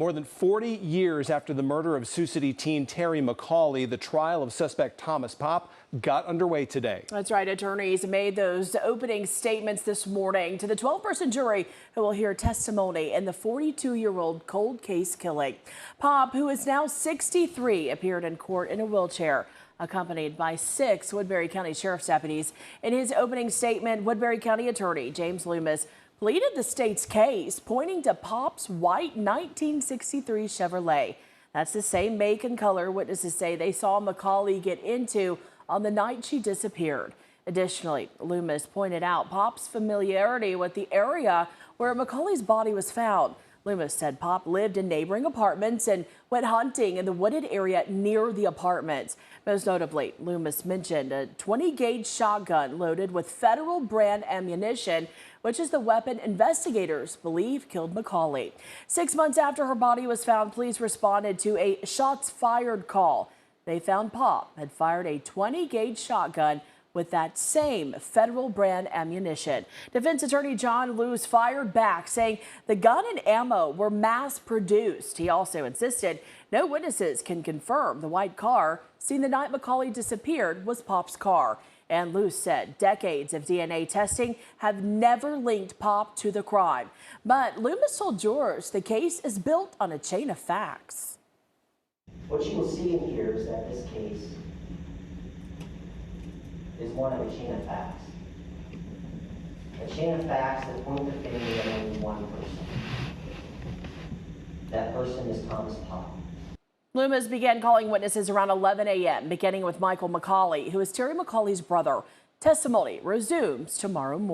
More than 40 years after the murder of Sioux City teen Terri McCauley, the trial of suspect Thomas Pop got underway today. That's right. Attorneys made those opening statements this morning to the 12-person jury who will hear testimony in the 42-year-old cold case killing. Pop, who is now 63, appeared in court in a wheelchair, accompanied by 6 Woodbury County Sheriff's deputies. In his opening statement, Woodbury County Attorney James Loomis pleaded the state's case, pointing to Pop's white 1963 Chevrolet. That's the same make and color witnesses say they saw McCauley get into on the night she disappeared. Additionally, Loomis pointed out Pop's familiarity with the area where McCauley's body was found. Loomis said Pop lived in neighboring apartments and went hunting in the wooded area near the apartments. Most notably, Loomis mentioned a 20-gauge shotgun loaded with federal brand ammunition, which is the weapon investigators believe killed McCauley. 6 months after her body was found, police responded to a shots fired call. They found Pop had fired a 20-gauge shotgun with that same federal brand ammunition. Defense attorney John Lewis fired back, saying the gun and ammo were mass produced. He also insisted no witnesses can confirm the white car seen the night McCauley disappeared was Pop's car. And Lewis said decades of DNA testing have never linked Pop to the crime. But Loomis told jurors the case is built on a chain of facts. What you will see in here is that this case is one of a chain of facts. A chain of facts that point the finger at only one person. That person is Thomas Pop. Loomis began calling witnesses around 11 a.m., beginning with Michael McCauley, who is Terri McCauley's brother. Testimony resumes tomorrow morning.